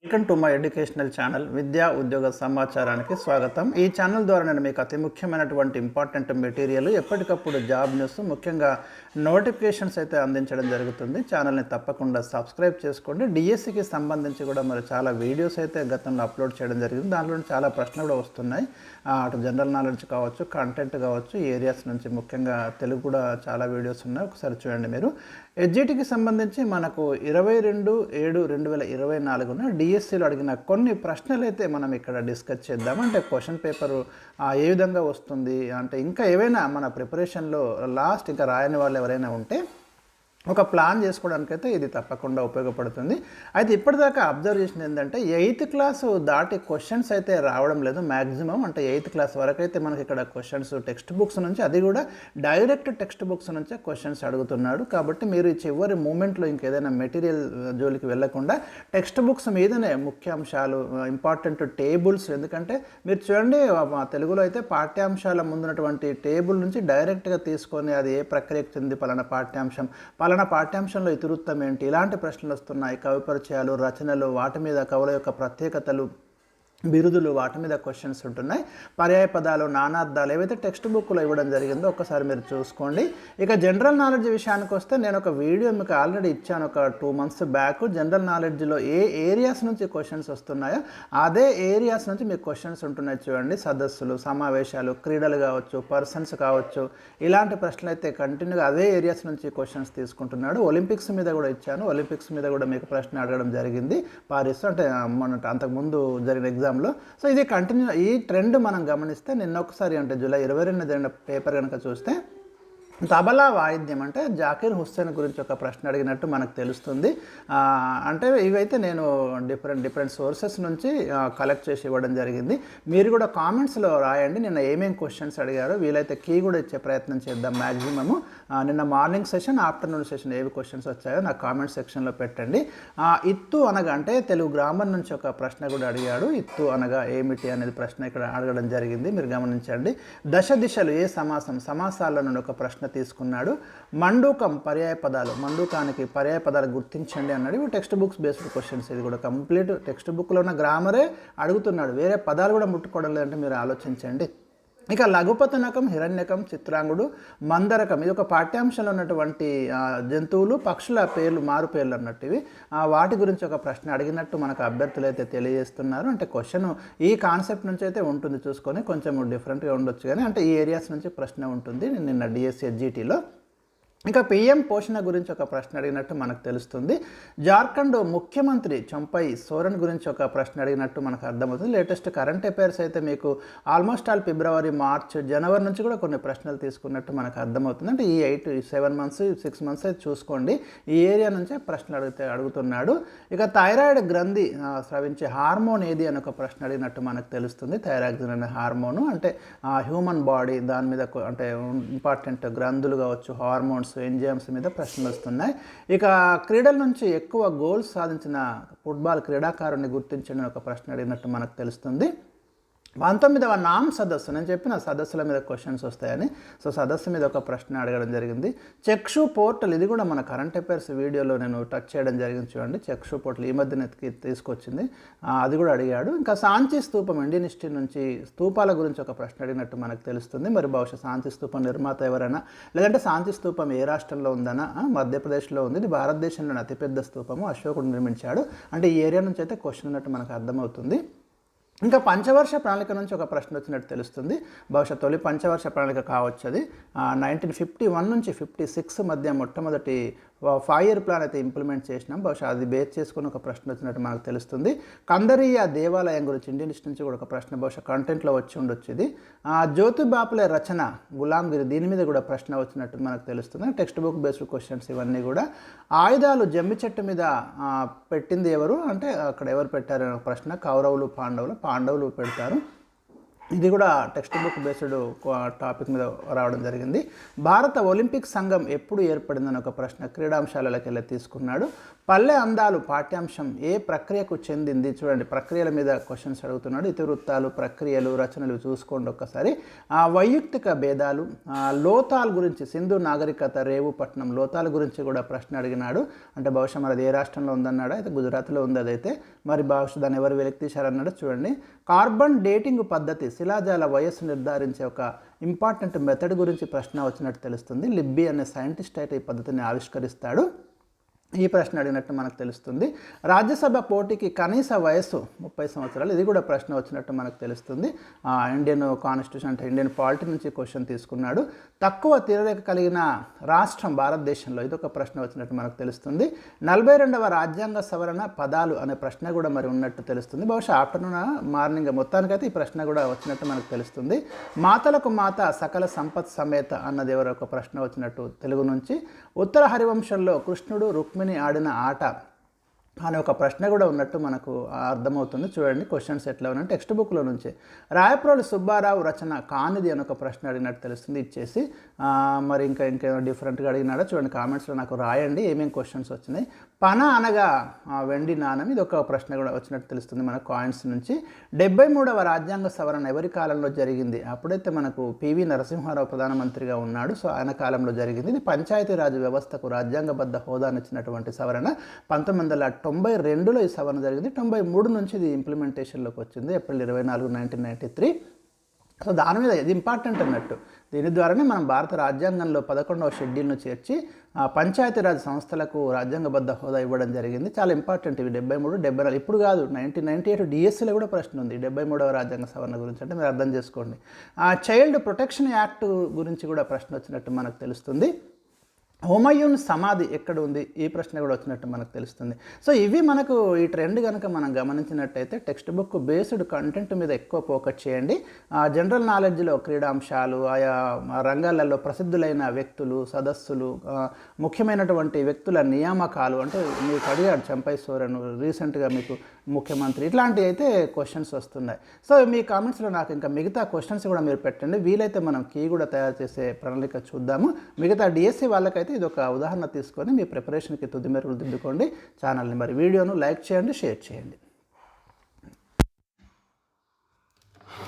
Welcome to my educational channel విద్యా ఉద్యోగ సమాచారానికి స్వాగతం. ఈ ఛానల్ ద్వారా నేను మీకు అతి ముఖ్యమైనటువంటి ఇంపార్టెంట్ మెటీరియల్ ఎప్పటికప్పుడు జాబ్ న్యూస్ ముఖ్యంగా నోటిఫికేషన్స్ అయితే అందించడం జరుగుతుంది. ఛానల్ని తప్పకుండా సబ్స్క్రైబ్ చేసుకోండి. డిఎస్సికి సంబంధించి కూడా మరి చాలా వీడియోస్ అయితే గతంలో అప్లోడ్ చేయడం జరిగింది. దాంట్లో చాలా ప్రశ్నలు కూడా వస్తున్నాయి. అటు జనరల్ నాలెడ్జ్ కావచ్చు, కంటెంట్ కావచ్చు, ఏరియాస్ నుంచి ముఖ్యంగా తెలుగు కూడా చాలా వీడియోస్ ఉన్నాయి. ఒకసారి చూడండి మీరు. ఎస్జిటికి సంబంధించి మనకు 22/7/2024 డిఎస్సిలో అడిగిన కొన్ని ప్రశ్నలు అయితే మనం ఇక్కడ డిస్కస్ చేద్దాం. అంటే క్వశ్చన్ పేపరు ఏ విధంగా వస్తుంది, అంటే ఇంకా ఏవైనా మన ప్రిపరేషన్లో లాస్ట్ ఇంకా రాయని వాళ్ళు ఎవరైనా ఉంటే ఒక ప్లాన్ చేసుకోవడానికైతే ఇది తప్పకుండా ఉపయోగపడుతుంది. అయితే ఇప్పటిదాకా అబ్జర్వ్ చేసింది ఏంటంటే 8th క్లాసు దాటి క్వశ్చన్స్ అయితే రావడం లేదు మ్యాక్సిమం. అంటే 8th క్లాస్ వరకు అయితే మనకి ఇక్కడ క్వశ్చన్స్ టెక్స్ట్ బుక్స్ నుంచి, అది కూడా డైరెక్ట్ టెక్స్ట్ బుక్స్ నుంచే క్వశ్చన్స్ అడుగుతున్నాడు. కాబట్టి మీరు చివరి మూమెంట్లో ఇంకేదైనా మెటీరియల్ జోలికి వెళ్లకుండా టెక్స్ట్ బుక్స్ మీదనే ముఖ్యాంశాలు, ఇంపార్టెంట్ టేబుల్స్, ఎందుకంటే మీరు చూడండి తెలుగులో అయితే పాఠ్యాంశాల ముందున్నటువంటి టేబుల్ నుంచి డైరెక్ట్గా తీసుకొని అది ఏ ప్రక్రియకు చెంది పలానా పాఠ్యాంశంలో ఇతివృత్తం ఏంటి, ఇలాంటి ప్రశ్నలు వస్తున్నాయి. కవి పరిచయాలు, రచనలు, వాటి మీద కవుల యొక్క ప్రత్యేకతలు, బిరుదులు, వాటి మీద క్వశ్చన్స్ ఉంటున్నాయి. పర్యాయ పదాలు, నానార్థాలు ఏవైతే టెక్స్ట్ బుక్లో ఇవ్వడం జరిగిందో ఒకసారి మీరు చూసుకోండి. ఇక జనరల్ నాలెడ్జ్ విషయానికి వస్తే నేను ఒక వీడియో మీకు ఆల్రెడీ ఇచ్చాను ఒక 2 months బ్యాక్. జనరల్ నాలెడ్జ్లో ఏ ఏరియాస్ నుంచి క్వశ్చన్స్ వస్తున్నాయో అదే ఏరియాస్ నుంచి మీకు క్వశ్చన్స్ ఉంటున్నాయి. చూడండి, సదస్సులు, సమావేశాలు, క్రీడలు కావచ్చు, పర్సన్స్ కావచ్చు, ఇలాంటి ప్రశ్నలు అయితే కంటిన్యూగా అదే ఏరియాస్ నుంచి క్వశ్చన్స్ తీసుకుంటున్నాడు. ఒలింపిక్స్ మీద కూడా ఇచ్చాను. ఒలింపిక్స్ మీద కూడా మీకు ప్రశ్న అడగడం జరిగింది పారిస్, అంటే మన అంతకుముందు జరిగిన ఎగ్జామ్లో. సో ఇది కంటిన్యూ, ఈ ట్రెండ్ మనం గమనిస్తే నిన్న ఒకసారి అంటే జూలై 22 జరిగిన పేపర్ కనుక చూస్తే తబలా వాయిద్యం అంటే జాకీర్ హుస్సేన్ గురించి ఒక ప్రశ్న అడిగినట్టు మనకు తెలుస్తుంది. అంటే ఇవైతే నేను డిఫరెంట్ సోర్సెస్ నుంచి కలెక్ట్ చేసి ఇవ్వడం జరిగింది. మీరు కూడా కామెంట్స్లో రాయండి నిన్న ఏమేమి క్వశ్చన్స్ అడిగారో. వీలైతే కీ కూడా ఇచ్చే ప్రయత్నం చేద్దాం మ్యాక్సిమము. నిన్న మార్నింగ్ సెషన్, ఆఫ్టర్నూన్ సెషన్ ఏవి క్వశ్చన్స్ వచ్చాయో నా కామెంట్ సెక్షన్లో పెట్టండి. ఇత్తు అనగా అంటే తెలుగు గ్రామర్ నుంచి ఒక ప్రశ్న కూడా అడిగాడు. ఇత్తు అనగా ఏమిటి అనేది ప్రశ్న ఇక్కడ అడగడం జరిగింది, మీరు గమనించండి. దశ దిశలు ఏ సమాసాల నుండి ఒక ప్రశ్న తీసుకున్నాడు. మండూకం పర్యాయ పదాలు, మండూకానికి పర్యాయ పదాలు గుర్తించండి అన్నాడు. ఇవి టెక్స్ట్ బుక్స్ బేస్డ్ క్వశ్చన్స్. ఇది కూడా కంప్లీట్ టెక్స్ట్ బుక్లో ఉన్న గ్రామరే అడుగుతున్నాడు, వేరే పదాలు కూడా ముట్టుకోవడం లేదంటే మీరు ఆలోచించండి. ఇక లఘుపతనకం, హిరణ్యకం, చిత్రాంగుడు, మందరకం, ఇది ఒక పాఠ్యాంశంలో ఉన్నటువంటి జంతువులు, పక్షుల పేర్లు, మారు పేర్లు అన్నట్టు ఇవి. వాటి గురించి ఒక ప్రశ్న అడిగినట్టు మనకు అభ్యర్థులు అయితే తెలియజేస్తున్నారు. అంటే క్వశ్చన్ ఈ కాన్సెప్ట్ నుంచి అయితే ఉంటుంది, చూసుకొని కొంచెం డిఫరెంట్గా ఉండొచ్చు కానీ అంటే ఈ ఏరియాస్ నుంచి ప్రశ్న ఉంటుంది నిన్న డిఎస్సి ఎస్జిటిలో. ఇంకా పిఎం పోషణ గురించి ఒక ప్రశ్న అడిగినట్టు మనకు తెలుస్తుంది. జార్ఖండ్ ముఖ్యమంత్రి చంపై సోరెన్ గురించి ఒక ప్రశ్న అడిగినట్టు మనకు అర్థమవుతుంది. లేటెస్ట్ కరెంట్ అఫైర్స్ అయితే మీకు ఆల్మోస్ట్ ఆల్ ఫిబ్రవరి, మార్చ్, జనవరి నుంచి కూడా కొన్ని ప్రశ్నలు తీసుకున్నట్టు మనకు అర్థమవుతుంది. అంటే ఈ 7 months 6 months అయితే చూసుకోండి, ఈ ఏరియా నుంచే ప్రశ్నలు అడుగుతున్నాడు. ఇక థైరాయిడ్ గ్రంథి స్రవించే హార్మోన్ ఏది అని ఒక ప్రశ్న అడిగినట్టు మనకు తెలుస్తుంది. థైరాక్సిన్ అనే హార్మోను అంటే హ్యూమన్ బాడీ, దాని మీద అంటే ఇంపార్టెంట్ గ్రంథులు కావచ్చు, హార్మోన్స్, ఎంజైమ్స్ మీద ప్రశ్నలు వస్తున్నాయి. ఇక క్రీడల నుంచి ఎక్కువ గోల్స్ సాధించిన ఫుట్బాల్ క్రీడాకారుని గుర్తించండి ఒక ప్రశ్న అడిగినట్టు మనకు తెలుస్తుంది. 19వ నామ్ సదస్సు, నేను చెప్పిన సదస్సుల మీద క్వశ్చన్స్ వస్తాయని. సో సదస్సు మీద ఒక ప్రశ్న అడగడం జరిగింది. చక్షు పోర్టల్, ఇది కూడా మన కరెంట్ అఫైర్స్ వీడియోలో నేను టచ్ చేయడం జరిగింది. చూడండి, చక్షు పోర్టల్ ఈ మధ్యన తీసుకొచ్చింది, అది కూడా అడిగాడు. ఇంకా సాంచి స్తూపం, ఇండియన్ హిస్టరీ నుంచి స్తూపాల గురించి ఒక ప్రశ్న అడిగినట్టు మనకు తెలుస్తుంది. మరి బహుశా సాంచి స్తూపం నిర్మాత ఎవరైనా, లేదంటే సాంచి స్తూపం ఏ రాష్ట్రంలో ఉందనా? మధ్యప్రదేశ్లో ఉంది. ఇది భారతదేశంలోని అతిపెద్ద స్తూపము, అశోకుడు నిర్మించాడు. అంటే ఈ ఏరియా నుంచి అయితే క్వశ్చన్ ఉన్నట్టు మనకు అర్థమవుతుంది. ఇంకా పంచవర్ష ప్రణాళిక నుంచి ఒక ప్రశ్న వచ్చినట్టు తెలుస్తుంది. బహుశా తొలి పంచవర్ష ప్రణాళిక కావచ్చు అది. 1951 నుంచి 56 మధ్య మొట్టమొదటి 5-year ప్లాన్ అయితే ఇంప్లిమెంట్ చేసినాం. బహుశా అది బేస్ చేసుకుని ఒక ప్రశ్న వచ్చినట్టు మనకు తెలుస్తుంది. కందరీయ దేవాలయం గురించి ఇండియన్ హిస్టరీ నుంచి కూడా ఒక ప్రశ్న బహుశా కంటెంట్లో వచ్చి ఉండొచ్చు ఇది. జ్యోతి బాపులే రచన గులాంగిరి, దీని మీద కూడా ప్రశ్న వచ్చినట్టు మనకు తెలుస్తుంది. టెక్స్ట్ బుక్ బేస్డ్ క్వశ్చన్స్ ఇవన్నీ కూడా. ఆయుధాలు జమ్మి చెట్టు మీద పెట్టింది ఎవరు అంటే అక్కడ ఎవరు పెట్టారు ప్రశ్న. కౌరవులు, పాండవులు పెడతారు. ఇది కూడా టెక్స్ట్ బుక్ బేస్డ్ టాపిక్ మీద రావడం జరిగింది. భారత ఒలింపిక్ సంఘం ఎప్పుడు ఏర్పడిందని ఒక ప్రశ్న క్రీడాంశాలకి వెళ్ళి తీసుకున్నాడు. పల్లె అందాలు పాఠ్యాంశం ఏ ప్రక్రియకు చెందింది? చూడండి, ప్రక్రియల మీద క్వశ్చన్స్ అడుగుతున్నాడు. ఇతివృత్తాలు, ప్రక్రియలు, రచనలు చూసుకోండి ఒక్కసారి. వైయక్తిక భేదాలు, లోతాల్ గురించి, సింధు నాగరికత, రేవుపట్నం లోతాల గురించి కూడా ప్రశ్న అడిగినాడు. అంటే బహుశా మరి ఏ రాష్ట్రంలో ఉందన్నాడు, అయితే గుజరాత్లో ఉంది అదైతే. మరి బహుశా దాన్ని ఎవరు వెలికితీశారన్నాడు. చూడండి, కార్బన్ డేటింగ్ పద్ధతి శిలాజాల వయస్సు నిర్ధారించే ఒక ఇంపార్టెంట్ మెథడ్ గురించి ప్రశ్న వచ్చినట్టు తెలుస్తుంది. లిబ్బీ అనే సైంటిస్ట్ అయితే ఈ పద్ధతిని ఆవిష్కరిస్తాడు. ఈ ప్రశ్న అడిగినట్టు మనకు తెలుస్తుంది. రాజ్యసభ పోటీకి కనీస వయస్సు 30 సంవత్సరాలు, ఇది కూడా ప్రశ్న వచ్చినట్టు మనకు తెలుస్తుంది. ఇండియన్ కాన్స్టిట్యూషన్ అంటే ఇండియన్ పాలిటీ నుంచి క్వశ్చన్ తీసుకున్నాడు. తక్కువ తీరరేఖ కలిగిన రాష్ట్రం భారతదేశంలో, ఇది ఒక ప్రశ్న వచ్చినట్టు మనకు తెలుస్తుంది. 42వ రాజ్యాంగ సవరణ పదాలు అనే ప్రశ్న కూడా మరి ఉన్నట్టు తెలుస్తుంది. బహుశా ఆఫ్టర్నూన్ మార్నింగ్ మొత్తానికైతే ఈ ప్రశ్న కూడా వచ్చినట్టు మనకు తెలుస్తుంది. మాతలకు మాత సకల సంపత్ సమేత అన్నది ఎవరో ఒక ప్రశ్న వచ్చినట్టు తెలుగు నుంచి. ఉత్తర హరివంశంలో కృష్ణుడు రుక్మిణి ఆడిన ఆట అనే ఒక ప్రశ్న కూడా ఉన్నట్టు మనకు అర్థమవుతుంది. చూడండి క్వశ్చన్స్ ఎట్లా ఉన్నాయంటే టెక్స్ట్ బుక్లో నుంచి. రాయప్రోలు సుబ్బారావు రచన కానిది అని ఒక ప్రశ్న అడిగినట్టు తెలుస్తుంది. ఇచ్చేసి మరి ఇంకేమైనా డిఫరెంట్గా అడిగినాడో చూడండి, కామెంట్స్లో నాకు రాయండి ఏమేమి క్వశ్చన్స్ వచ్చినాయి. పన అనగా వెండి నాణం, ఇది ఒక ప్రశ్న కూడా వచ్చినట్టు తెలుస్తుంది మన కాయిన్స్ నుంచి. 73వ రాజ్యాంగ సవరణ ఎవరి కాలంలో జరిగింది? అప్పుడైతే మనకు పివి నరసింహారావు ప్రధానమంత్రిగా ఉన్నాడు, సో ఆయన కాలంలో జరిగింది. ఇది పంచాయతీరాజ్ వ్యవస్థకు రాజ్యాంగబద్ధ హోదానిచ్చినటువంటి సవరణ. 1992లో ఈ సవరణ జరిగింది. 93 నుంచి ఇది ఇంప్లిమెంటేషన్లోకి వచ్చింది, ఏప్రిల్ 24, 1993. సో దాని మీద ఇది ఇంపార్టెంట్ అన్నట్టు. దీని ద్వారానే మనం భారత రాజ్యాంగంలో 11వ షెడ్యూల్ను చేర్చి పంచాయతీరాజ్ సంస్థలకు రాజ్యాంగబద్ధ హోదా ఇవ్వడం జరిగింది. చాలా ఇంపార్టెంట్ ఇవి. 73, 74 ఇప్పుడు కాదు, 1998 డిఎస్సీలో కూడా ప్రశ్న ఉంది 73వ రాజ్యాంగ సవరణ గురించి. అంటే మీరు అర్థం చేసుకోండి. చైల్డ్ ప్రొటెక్షన్ యాక్ట్ గురించి కూడా ప్రశ్న వచ్చినట్టు మనకు తెలుస్తుంది. హుమాయూన్ సమాధి ఎక్కడ ఉంది? ఈ ప్రశ్న కూడా వచ్చినట్టు మనకు తెలుస్తుంది. సో ఇవి మనకు ఈ ట్రెండ్ కనుక మనం గమనించినట్టయితే టెక్స్ట్ బుక్ బేస్డ్ కంటెంట్ మీద ఎక్కువ ఫోకస్ చేయండి. జనరల్ నాలెడ్జ్లో క్రీడాంశాలు, ఆయా రంగాలలో ప్రసిద్ధులైన వ్యక్తులు, సదస్సులు, ముఖ్యమైనటువంటి వ్యక్తుల నియామకాలు, అంటే మీకు అడిగాడు చంపై సోరెన్ రీసెంట్గా మీకు ముఖ్యమంత్రి, ఇట్లాంటివి అయితే క్వశ్చన్స్ వస్తున్నాయి. సో మీ కామెంట్స్లో నాకు ఇంకా మిగతా క్వశ్చన్స్ కూడా మీరు పెట్టండి. వీలైతే మనం కీ కూడా తయారు చేసే ప్రణాళిక చూద్దాము. మిగతా డిఎస్సి వాళ్ళకైతే ఇది ఒక ఉదాహరణ తీసుకొని మీ ప్రిపరేషన్కి తుది మెరుగులు దిద్దుకోండి. ఛానల్ని మరి వీడియోను లైక్ చేయండి, షేర్ చేయండి.